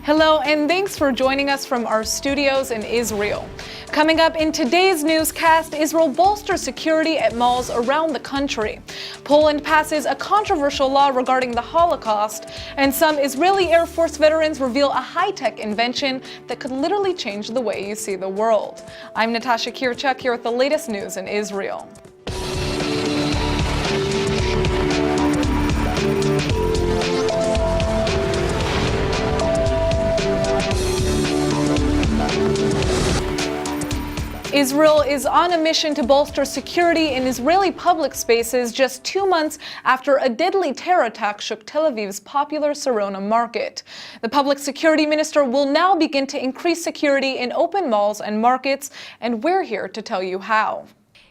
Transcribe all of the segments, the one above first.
Hello, and thanks for joining us from our studios in Israel. Coming up in today's newscast, Israel bolsters security at malls around the country. Poland passes a controversial law regarding the Holocaust, and some Israeli Air Force veterans reveal a high-tech invention that could literally change the way you see the world. I'm Natasha Kirchuk here with the latest news in Israel. Israel is on a mission to bolster security in Israeli public spaces just 2 months after a deadly terror attack shook Tel Aviv's popular Sirona Market. The public security minister will now begin to increase security in open malls and markets, and we're here to tell you how.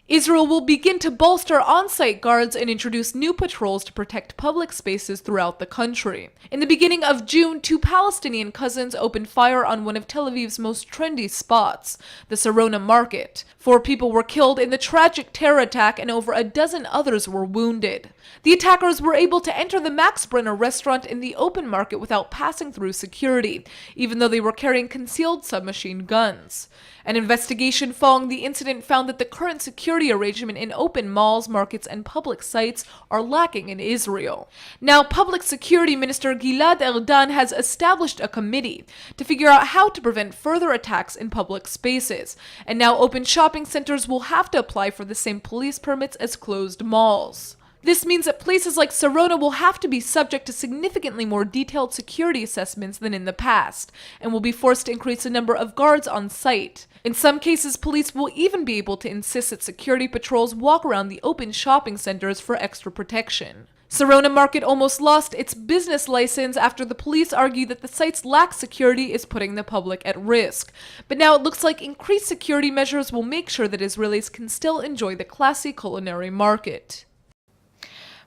Israel will begin to bolster on-site guards and introduce new patrols to protect public spaces throughout the country. In the beginning of June, 2 Palestinian cousins opened fire on one of Tel Aviv's most trendy spots, the Sirona Market. 4 people were killed in the tragic terror attack and over a dozen others were wounded. The attackers were able to enter the Max Brenner restaurant in the open market without passing through security, even though they were carrying concealed submachine guns. An investigation following the incident found that the current security arrangement in open malls, markets, and public sites are lacking in Israel. Now, Public Security Minister Gilad Erdan has established a committee to figure out how to prevent further attacks in public spaces. And now open shopping centers will have to apply for the same police permits as closed malls. This means that places like Sirona will have to be subject to significantly more detailed security assessments than in the past, and will be forced to increase the number of guards on site. In some cases, police will even be able to insist that security patrols walk around the open shopping centers for extra protection. Sirona Market almost lost its business license after the police argued that the site's lack security is putting the public at risk. But now it looks like increased security measures will make sure that Israelis can still enjoy the classy culinary market.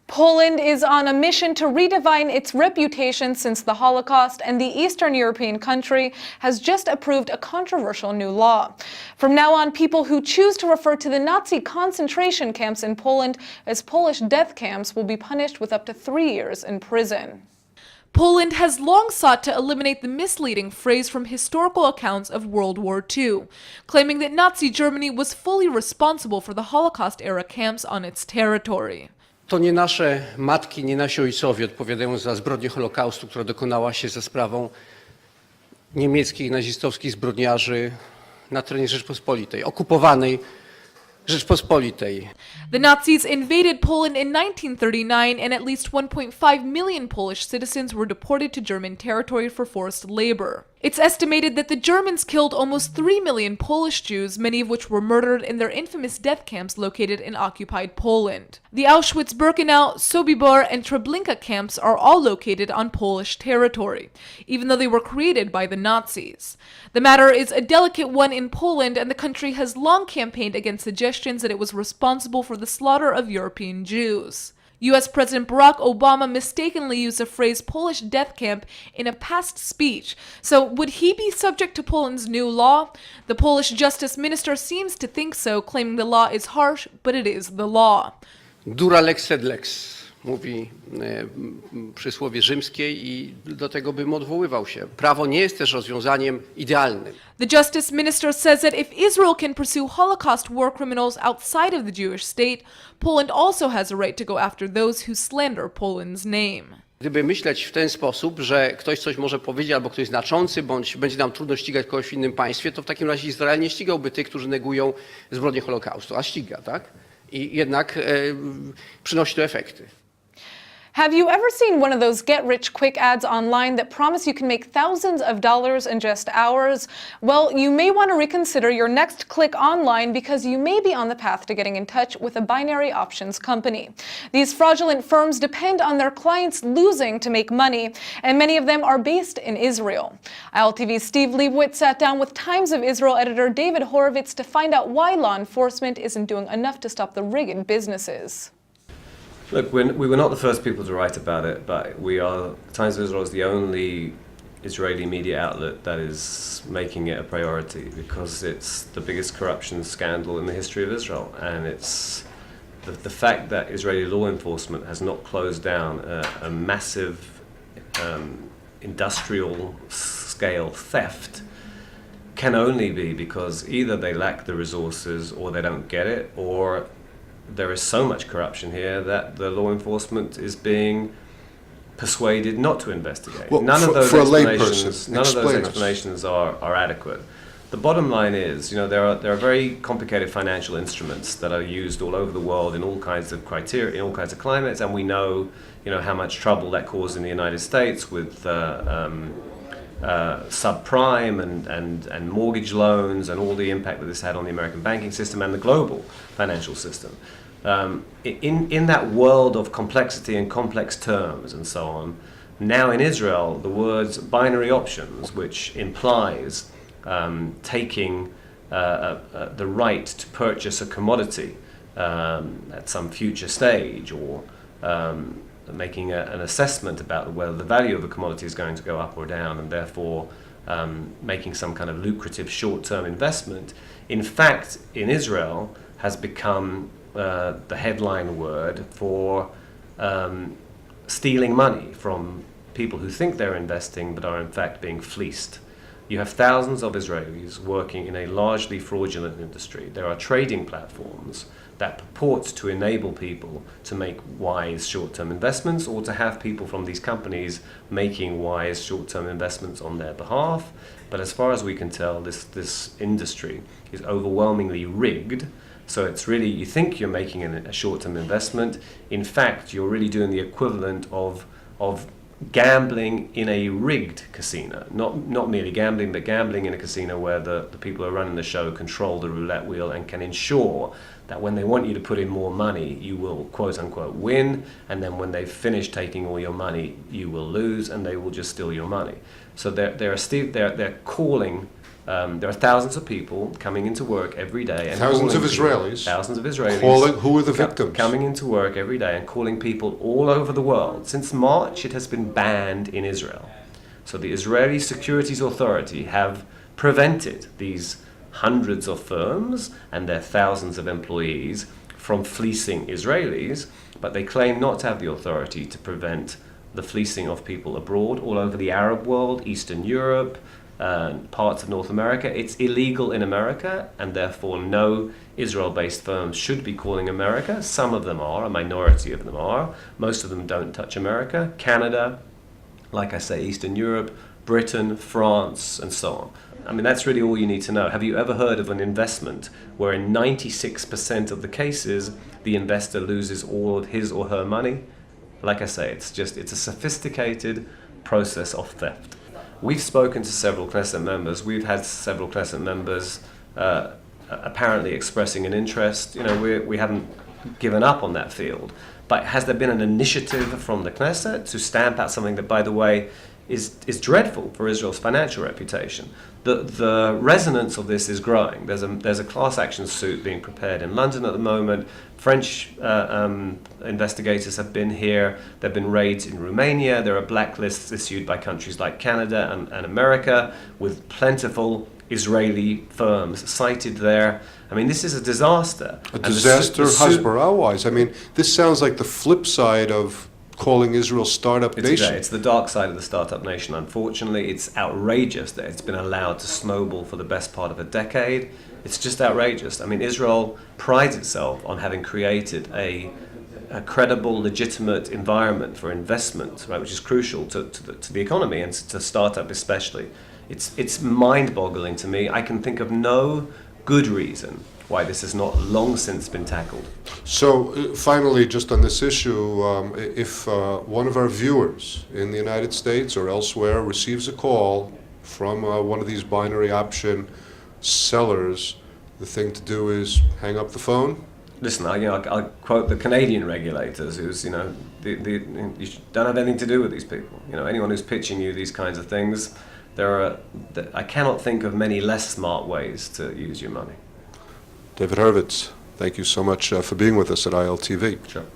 Poland is on a mission to redefine its reputation since the Holocaust, and the Eastern European country has just approved a controversial new law. From now on, people who choose to refer to the Nazi concentration camps in Poland as Polish death camps will be punished with up to 3 years in prison. Poland has long sought to eliminate the misleading phrase from historical accounts of World War II, claiming that Nazi Germany was fully responsible for the Holocaust-era camps on its territory. To nie nasze matki, nie nasi ojcowie odpowiadają za zbrodnię Holokaustu, która dokonała się za sprawą niemieckich nazistowskich zbrodniarzy na terenie Rzeczpospolitej, okupowanej Rzeczpospolitej. The Nazis invaded Poland in 1939, and at least 1.5 million Polish citizens were deported to German territory for forced labor. It's estimated that the Germans killed almost 3 million Polish Jews, many of which were murdered in their infamous death camps located in occupied Poland. The Auschwitz-Birkenau, Sobibor, and Treblinka camps are all located on Polish territory, even though they were created by the Nazis. The matter is a delicate one in Poland, and the country has long campaigned against suggestions that it was responsible for the slaughter of European Jews. U.S. President Barack Obama mistakenly used the phrase Polish death camp in a past speech. So would he be subject to Poland's new law? The Polish justice minister seems to think so, claiming the law is harsh, but it is the law. Dura lex sed lex, mówi przysłowie rzymskie, i do tego bym odwoływał się. Prawo nie jest też rozwiązaniem idealnym. The justice minister says that if Israel can pursue Holocaust war criminals outside of the Jewish state, Poland also has a right to go after those who slander Poland's name. Gdyby myśleć w ten sposób, że ktoś coś może powiedzieć, albo ktoś znaczący, bądź będzie nam trudno ścigać kogoś w innym państwie, to w takim razie Izrael nie ścigałby tych, którzy negują zbrodnię Holokaustu, a ściga, tak? I jednak przynosi to efekty. Have you ever seen one of those get-rich-quick ads online that promise you can make thousands of dollars in just hours? Well, you may want to reconsider your next click online because you may be on the path to getting in touch with a binary options company. These fraudulent firms depend on their clients losing to make money, and many of them are based in Israel. ILTV's Steve Leibowitz sat down with Times of Israel editor David Horowitz to find out why law enforcement isn't doing enough to stop the rigged businesses. Look, we were not the first people to write about it, but Times of Israel is the only Israeli media outlet that is making it a priority because it's the biggest corruption scandal in the history of Israel. And it's the fact that Israeli law enforcement has not closed down a massive industrial scale theft can only be because either they lack the resources or they don't get it, or there is so much corruption here that the law enforcement is being persuaded not to investigate. Well, none of those explain explanations are adequate. The bottom line is, there are very complicated financial instruments that are used all over the world in all kinds of criteria, in all kinds of climates, and we know, how much trouble that caused in the United States with subprime and mortgage loans, and all the impact that this had on the American banking system and the global financial system. In that world of complexity and complex terms and so on, now in Israel, the words binary options, which implies taking the right to purchase a commodity at some future stage, or making an assessment about whether the value of a commodity is going to go up or down, and therefore making some kind of lucrative short-term investment, in fact, in Israel, has become the headline word for stealing money from people who think they're investing but are in fact being fleeced. You have thousands of Israelis working in a largely fraudulent industry. There are trading platforms that purport to enable people to make wise short-term investments, or to have people from these companies making wise short-term investments on their behalf. But as far as we can tell, this industry is overwhelmingly rigged. So it's really, you think you're making a short-term investment. In fact, you're really doing the equivalent of gambling in a rigged casino. Not merely gambling, but gambling in a casino where the people who are running the show control the roulette wheel and can ensure that when they want you to put in more money, you will quote-unquote win, and then when they've finished taking all your money, you will lose, and they will just steal your money. So they're calling. There are thousands of people coming into work every day. And Thousands of Israelis. Who are the victims? Coming into work every day and calling people all over the world. Since March, it has been banned in Israel. So the Israeli Securities Authority have prevented these hundreds of firms and their thousands of employees from fleecing Israelis, but they claim not to have the authority to prevent the fleecing of people abroad, all over the Arab world, Eastern Europe, parts of North America. It's illegal in America, and therefore no Israel-based firms should be calling America. Some of them are, a minority of them are. Most of them don't touch America. Canada, like I say, Eastern Europe, Britain, France, and so on. I mean, that's really all you need to know. Have you ever heard of an investment where in 96% of the cases, the investor loses all of his or her money? Like I say, it's a sophisticated process of theft. We've spoken to several Knesset members. We've had several Knesset members apparently expressing an interest. We haven't given up on that field. But has there been an initiative from the Knesset to stamp out something that, by the way, is dreadful for Israel's financial reputation? The resonance of this is growing. There's a class action suit being prepared in London at the moment. French investigators have been here. There have been raids in Romania. There are blacklists issued by countries like Canada and America, with plentiful Israeli firms cited there. I mean, this is a disaster. A disaster Hasbara-wise. I mean, this sounds like the flip side of calling Israel startup nation. It's the dark side of the startup nation. Unfortunately, it's outrageous that it's been allowed to snowball for the best part of a decade. It's just outrageous. I mean, Israel prides itself on having created a credible, legitimate environment for investment, right, which is crucial to the economy and to startup especially. It's mind-boggling to me. I can think of no good reason why this has not long since been tackled. So finally, just on this issue, if one of our viewers in the United States or elsewhere receives a call from one of these binary option sellers, the thing to do is hang up the phone? Listen, I'll quote the Canadian regulators, who's, you don't have anything to do with these people. Anyone who's pitching you these kinds of things, I cannot think of many less smart ways to use your money. David Hurwitz, thank you so much for being with us at ILTV. Sure.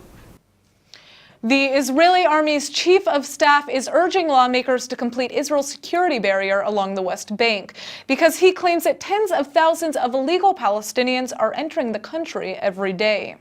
The Israeli Army's chief of staff is urging lawmakers to complete Israel's security barrier along the West Bank because he claims that tens of thousands of illegal Palestinians are entering the country every day.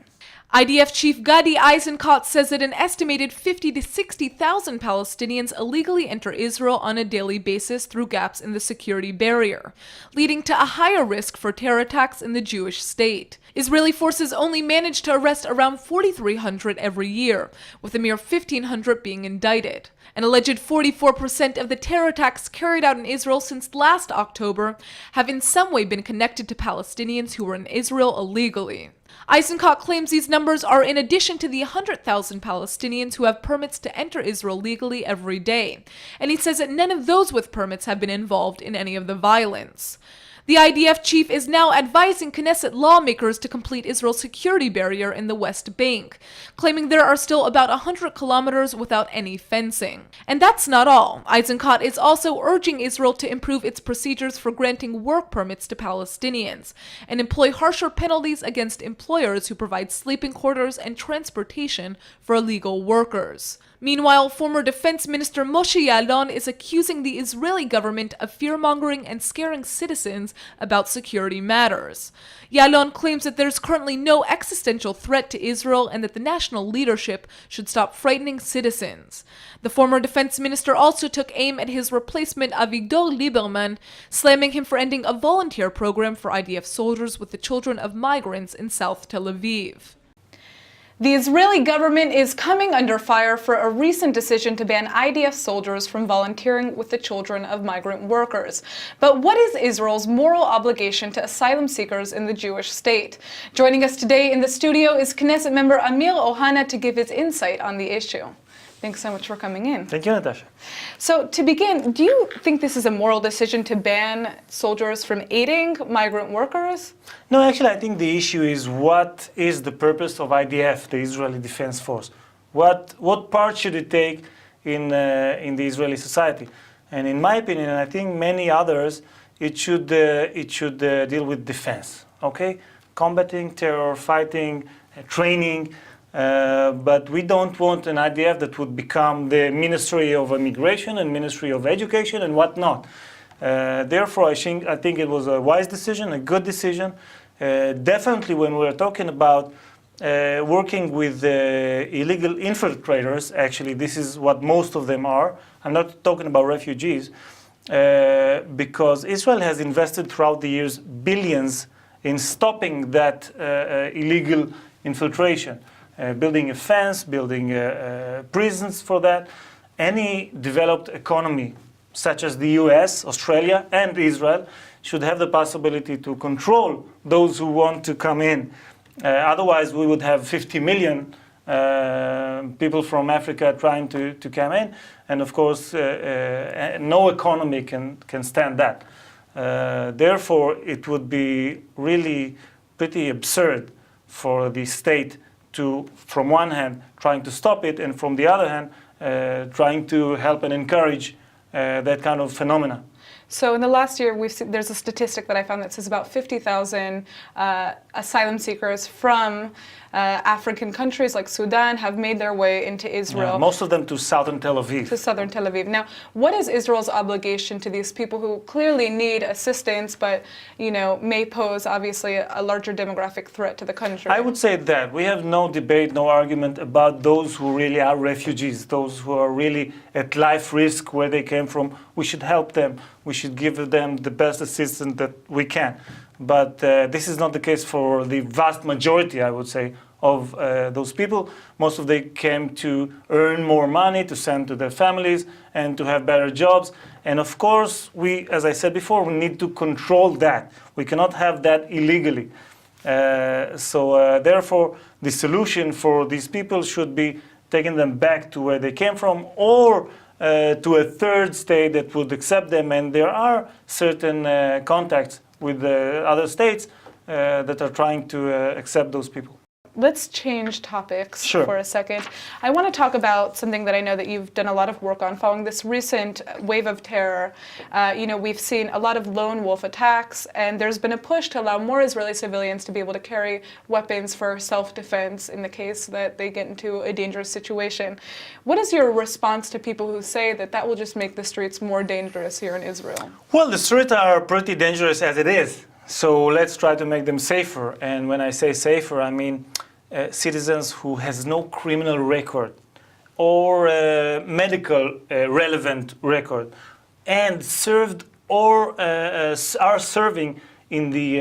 IDF Chief Gadi Eisenkot says that an estimated 50 to 60,000 Palestinians illegally enter Israel on a daily basis through gaps in the security barrier, leading to a higher risk for terror attacks in the Jewish state. Israeli forces only manage to arrest around 4,300 every year, with a mere 1,500 being indicted. An alleged 44% of the terror attacks carried out in Israel since last October have in some way been connected to Palestinians who were in Israel illegally. Eisenkot claims these numbers are in addition to the 100,000 Palestinians who have permits to enter Israel legally every day, and he says that none of those with permits have been involved in any of the violence. The IDF chief is now advising Knesset lawmakers to complete Israel's security barrier in the West Bank, claiming there are still about 100 kilometers without any fencing. And that's not all. Eisenkot is also urging Israel to improve its procedures for granting work permits to Palestinians and employ harsher penalties against employers who provide sleeping quarters and transportation for illegal workers. Meanwhile, former Defense Minister Moshe Ya'alon is accusing the Israeli government of fear-mongering and scaring citizens about security matters. Ya'alon claims that there's currently no existential threat to Israel and that the national leadership should stop frightening citizens. The former defense minister also took aim at his replacement Avigdor Lieberman, slamming him for ending a volunteer program for IDF soldiers with the children of migrants in South Tel Aviv. The Israeli government is coming under fire for a recent decision to ban IDF soldiers from volunteering with the children of migrant workers. But what is Israel's moral obligation to asylum seekers in the Jewish state? Joining us today in the studio is Knesset member Emil Ohana to give his insight on the issue. Thanks so much for coming in. Thank you, Natasha. So to begin, do you think this is a moral decision to ban soldiers from aiding migrant workers? No, actually, I think the issue is what is the purpose of IDF, the Israeli Defense Force? What part should it take in the Israeli society? And in my opinion, and I think many others, it should deal with defense. Okay, combating terror, fighting, training. But we don't want an IDF that would become the Ministry of Immigration and Ministry of Education and whatnot. Therefore, I think it was a wise decision, a good decision. Definitely when we're talking about working with illegal infiltrators, actually this is what most of them are. I'm not talking about refugees, because Israel has invested throughout the years billions in stopping that illegal infiltration. Building a fence, building prisons for that. Any developed economy, such as the US, Australia, and Israel, should have the possibility to control those who want to come in. Otherwise, we would have 50 million people from Africa trying to come in. And of course, no economy can stand that. Therefore, it would be really pretty absurd for the state to, from one hand, trying to stop it, and from the other hand, trying to help and encourage that kind of phenomena. So in the last year, there's a statistic that I found that says about 50,000 asylum seekers from African countries like Sudan have made their way into Israel. Yeah, most of them to southern Tel Aviv. To southern Tel Aviv. Now, what is Israel's obligation to these people who clearly need assistance, but may pose obviously a larger demographic threat to the country? I would say that we have no debate, no argument about those who really are refugees, those who are really at life risk where they came from. We should help them. We should give them the best assistance that we can. But this is not the case for the vast majority, I would say, of those people. Most of them came to earn more money, to send to their families, and to have better jobs. And of course, as I said before, we need to control that. We cannot have that illegally. Therefore, the solution for these people should be taking them back to where they came from, or to a third state that would accept them. And there are certain contacts with other states that are trying to accept those people. Let's change topics Sure. for a second. I want to talk about something that I know that you've done a lot of work on following this recent wave of terror. We've seen a lot of lone wolf attacks, and there's been a push to allow more Israeli civilians to be able to carry weapons for self-defense in the case that they get into a dangerous situation. What is your response to people who say that that will just make the streets more dangerous here in Israel? Well, the streets are pretty dangerous as it is. So let's try to make them safer. And when I say safer, I mean citizens who has no criminal record or medical relevant record and served or are serving in the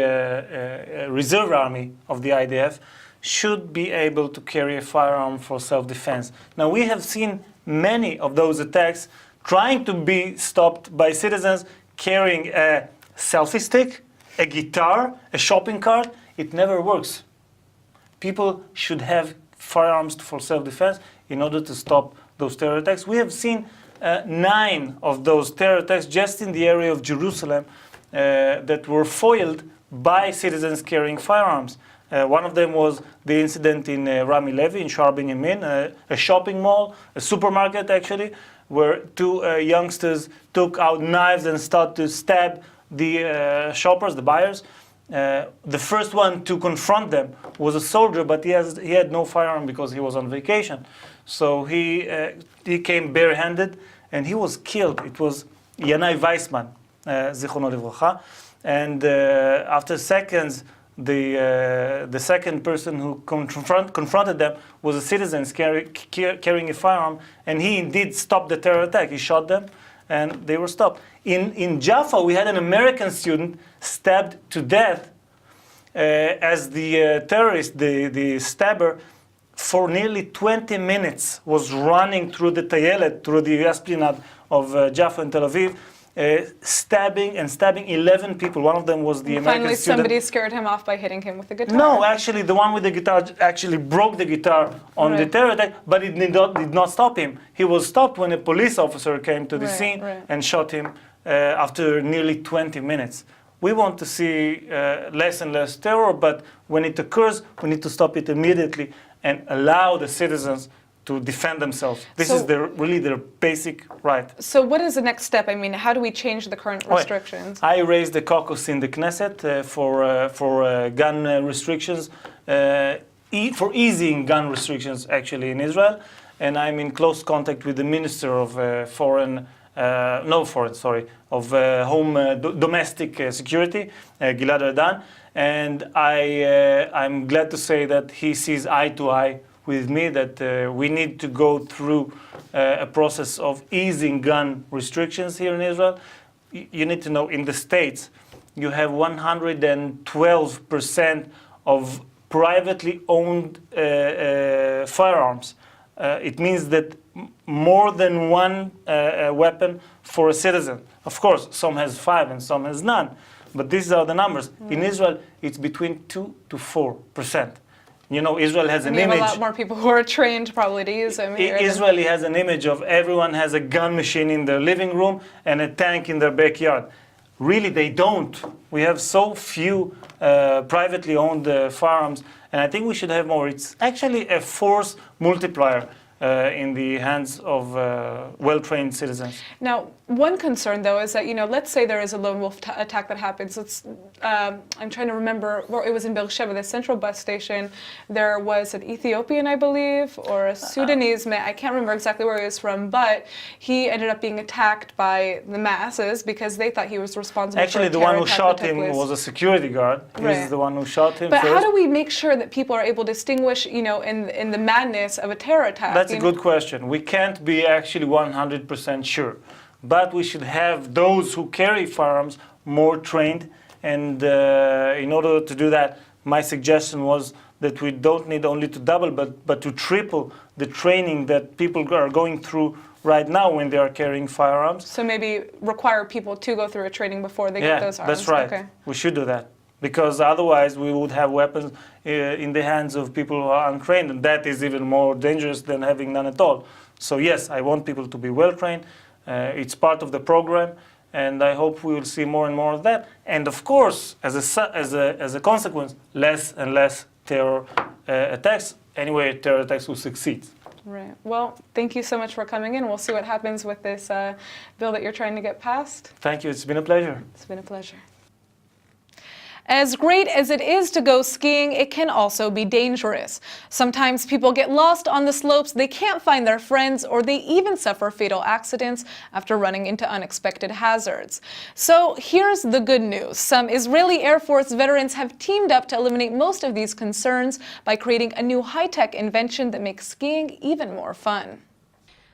reserve army of the IDF should be able to carry a firearm for self-defense. Now, we have seen many of those attacks trying to be stopped by citizens carrying a selfie stick, a guitar, a shopping cart. It never works. People should have firearms for self-defense in order to stop those terror attacks. We have seen 9 of those terror attacks just in the area of Jerusalem that were foiled by citizens carrying firearms. One of them was the incident in Rami Levi in Shar Binyamin, a shopping mall, a supermarket actually, where 2 youngsters took out knives and started to stab the shoppers, the buyers. The first one to confront them was a soldier, but he had no firearm because he was on vacation. So he came barehanded and he was killed. It was Yanai Weissman, Zichrono Livracha. And after seconds, the second person who confronted them was a citizen carrying a firearm, and he indeed stopped the terror attack. He shot them, and they were stopped. In Jaffa, we had an American student stabbed to death as the terrorist, the stabber, for nearly 20 minutes was running through the Tayelet, through the esplanade of Jaffa and Tel Aviv, stabbing 11 people. One of them was the American Finally, student. somebody scared him off by hitting him with a guitar. No, actually, the one with the guitar actually broke the guitar on the terror attack, but it did not stop him. He was stopped when a police officer came to the scene and shot him after nearly 20 minutes. We want to see less and less terror, but when it occurs, we need to stop it immediately and allow the citizens to defend themselves. This is really their basic right. So what is the next step? I mean, how do we change the current restrictions? I raised the caucus in the Knesset for gun restrictions, for easing gun restrictions actually in Israel, and I'm in close contact with the Minister of Domestic Security, Gilad Erdan, and I'm glad to say that he sees eye to eye with me that we need to go through a process of easing gun restrictions here in Israel. You need to know, in the States, you have 112% of privately owned firearms. It means that more than one weapon for a citizen. Of course, some has 5 and some has none, but these are the numbers. In Israel, it's between 2 to 4%. You know, Israel has an image. You have a lot more people who are trained probably to use them here. Israel has an image of everyone has a gun machine in their living room and a tank in their backyard. Really, they don't. We have so few privately owned firearms, and I think we should have more. It's actually a force multiplier in the hands of well-trained citizens. Now, one concern, though, is that, you know, let's say there is a lone wolf attack that happens. I'm trying to remember, well, it was in Beersheba, the central bus station. There was an Ethiopian, I believe, or a Sudanese man. I can't remember exactly where he was from, but he ended up being attacked by the masses because they thought he was responsible Actually, for a the one terror who attack shot that took him place. was a security guard. He's the one who shot him But first. how do we make sure that people are able to distinguish, you know, in the madness of a terror attack? That's a good question. We can't be actually 100% sure. But we should have those who carry firearms more trained. And in order to do that, my suggestion was that we don't need only to double, but to triple the training that people are going through right now when they are carrying firearms. So maybe require people to go through a training before they get those arms. That's right. Okay. We should do that. Because otherwise we would have weapons in the hands of people who are untrained, and that is even more dangerous than having none at all. So yes, I want people to be well trained. It's part of the program, and I hope we will see more and more of that. And of course, as a consequence, less and less terror attacks. Anyway, terror attacks will succeed. Right. Well, thank you so much for coming in. We'll see what happens with this bill that you're trying to get passed. Thank you. It's been a pleasure. It's been a pleasure. As great as it is to go skiing, it can also be dangerous. Sometimes people get lost on the slopes, they can't find their friends, or they even suffer fatal accidents after running into unexpected hazards. So here's the good news. Some Israeli Air Force veterans have teamed up to eliminate most of these concerns by creating a new high-tech invention that makes skiing even more fun.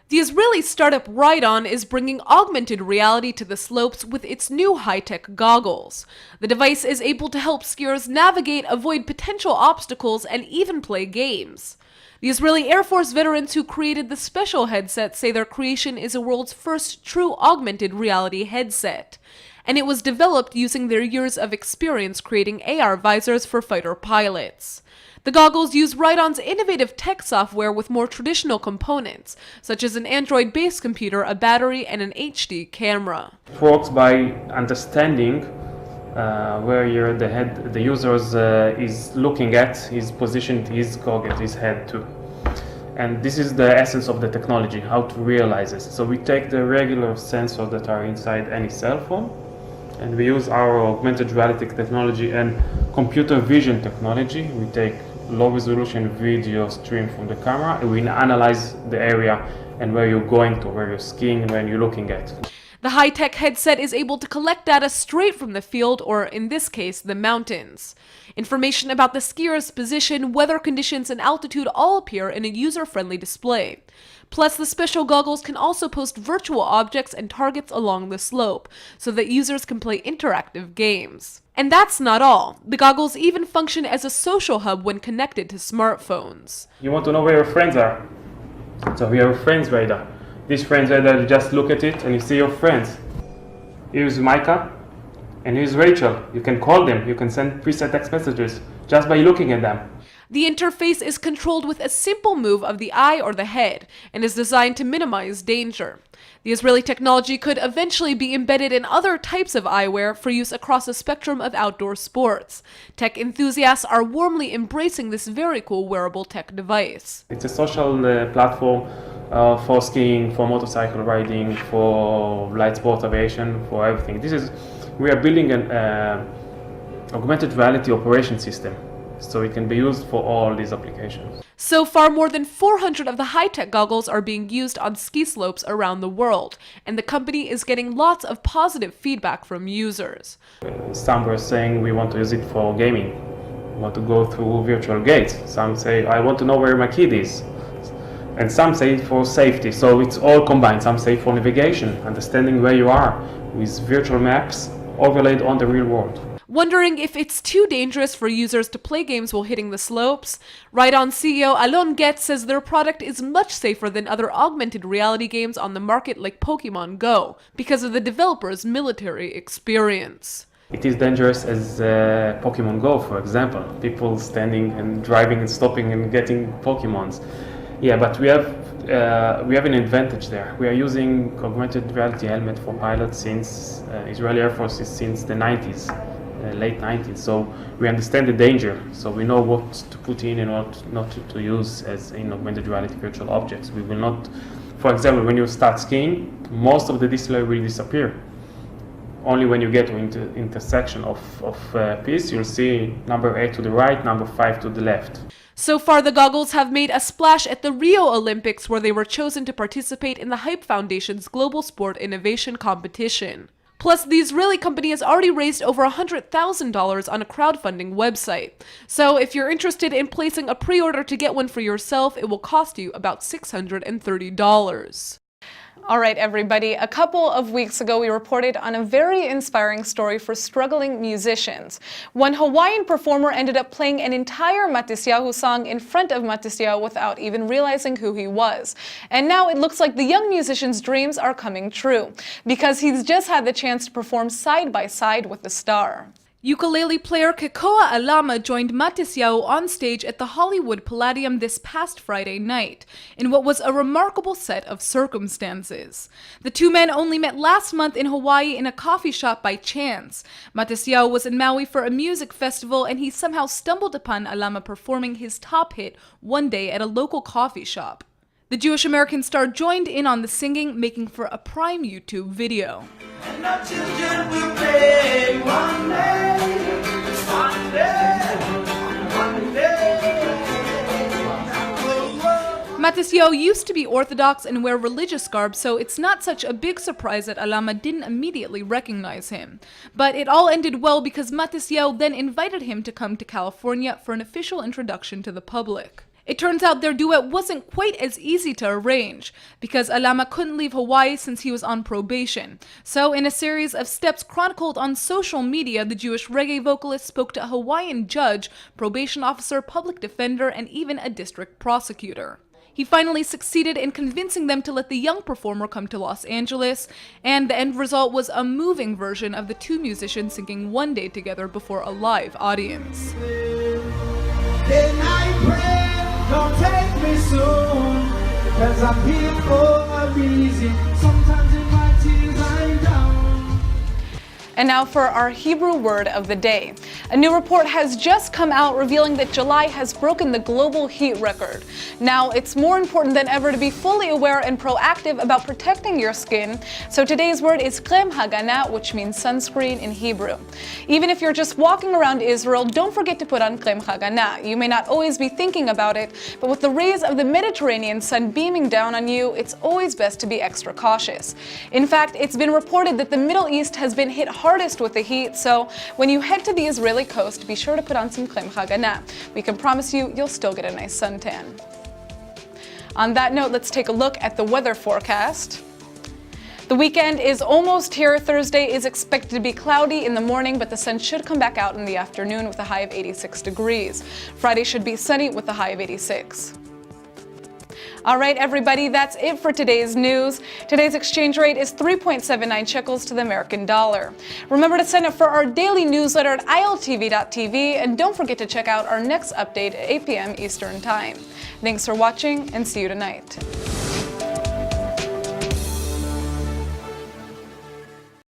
The Israeli startup Ride-On is bringing augmented reality to the slopes with its new high-tech goggles. The device is able to help skiers navigate, avoid potential obstacles, and even play games. The Israeli Air Force veterans who created the special headset say their creation is the world's first true augmented reality headset. And it was developed using their years of experience creating AR visors for fighter pilots. The goggles use Ride-On's innovative tech software with more traditional components, such as an Android-based computer, a battery, and an HD camera. It works by understanding where the user is looking at, his positioned his goggle, his head to. And this is the essence of the technology, how to realize this. So we take the regular sensors that are inside any cell phone, and we use our augmented reality technology and computer vision technology. We take low resolution video stream from the camera and we analyze the area and where you're going to, where you're skiing and where you're looking at. The high-tech headset is able to collect data straight from the field, or in this case, the mountains. Information about the skier's position, weather conditions, and altitude all appear in a user-friendly display. Plus, the special goggles can also post virtual objects and targets along the slope, so that users can play interactive games. And that's not all. The goggles even function as a social hub when connected to smartphones. You want to know where your friends are? So we have a friends radar. This friends radar, you just look at it and you see your friends. Here's Micah and here's Rachel. You can call them, you can send preset text messages just by looking at them. The interface is controlled with a simple move of the eye or the head and is designed to minimize danger. The Israeli technology could eventually be embedded in other types of eyewear for use across a spectrum of outdoor sports. Tech enthusiasts are warmly embracing this very cool wearable tech device. It's a social platform for skiing, for motorcycle riding, for light sports aviation, for everything. We are building an augmented reality operation system, so it can be used for all these applications. So far, more than 400 of the high-tech goggles are being used on ski slopes around the world, and the company is getting lots of positive feedback from users. Some were saying we want to use it for gaming, we want to go through virtual gates. Some say I want to know where my kid is. And some say for safety, so it's all combined. Some say for navigation, understanding where you are with virtual maps overlaid on the real world. Wondering if it's too dangerous for users to play games while hitting the slopes? Ride-On CEO Alon Getz says their product is much safer than other augmented reality games on the market like Pokemon Go because of the developer's military experience. It is dangerous as Pokemon Go, for example. People standing and driving and stopping and getting Pokemons. Yeah, but we have an advantage there. We are using augmented reality helmet for pilots since Israeli Air Force is since the 90s. Late 90s, so we understand the danger, so we know what to put in and what not to use as in augmented reality virtual objects. We will not, for example, when you start skiing, most of the display will disappear. Only when you get to intersection of piece, you'll see number 8 to the right, number 5 to the left. So far, the goggles have made a splash at the Rio Olympics, where they were chosen to participate in the Hype Foundation's Global Sport Innovation Competition. Plus, the Israeli company has already raised over $100,000 on a crowdfunding website. So if you're interested in placing a pre-order to get one for yourself, it will cost you about $630. All right, everybody. A couple of weeks ago, we reported on a very inspiring story for struggling musicians. One Hawaiian performer ended up playing an entire Matisyahu song in front of Matisyahu without even realizing who he was. And now it looks like the young musician's dreams are coming true, because he's just had the chance to perform side by side with the star. Ukulele player Kekoa Alama joined Matisyahu on stage at the Hollywood Palladium this past Friday night, in what was a remarkable set of circumstances. The two men only met last month in Hawaii in a coffee shop by chance. Matisyahu was in Maui for a music festival, and he somehow stumbled upon Alama performing his top hit one day at a local coffee shop. The Jewish-American star joined in on the singing, making for a prime YouTube video. And our children will pray one day. Matisyahu used to be Orthodox and wear religious garb, so it's not such a big surprise that Alama didn't immediately recognize him. But it all ended well because Matisyahu then invited him to come to California for an official introduction to the public. It turns out their duet wasn't quite as easy to arrange, because Alama couldn't leave Hawaii since he was on probation. So in a series of steps chronicled on social media, the Jewish reggae vocalist spoke to a Hawaiian judge, probation officer, public defender, and even a district prosecutor. He finally succeeded in convincing them to let the young performer come to Los Angeles, and the end result was a moving version of the two musicians singing One Day together before a live audience. Then I pray, don't take me soon, 'cause I'm here for a reason. Sometimes in my tears I'm down. And now for our Hebrew word of the day. A new report has just come out revealing that July has broken the global heat record. Now, it's more important than ever to be fully aware and proactive about protecting your skin. So today's word is krem hagana, which means sunscreen in Hebrew. Even if you're just walking around Israel, don't forget to put on krem hagana. You may not always be thinking about it, but with the rays of the Mediterranean sun beaming down on you, it's always best to be extra cautious. In fact, it's been reported that the Middle East has been hit hardest with the heat, so when you head to the Israeli coast, be sure to put on some krem hagana. We can promise you'll still get a nice suntan. On that note, let's take a look at the weather forecast. The weekend is almost here. Thursday is expected to be cloudy in the morning, but the sun should come back out in the afternoon with a high of 86 degrees. Friday should be sunny with a high of 86. All right, everybody, that's it for today's news. Today's exchange rate is 3.79 shekels to the American dollar. Remember to sign up for our daily newsletter at iltv.tv, and don't forget to check out our next update at 8 p.m. Eastern Time. Thanks for watching, and see you tonight.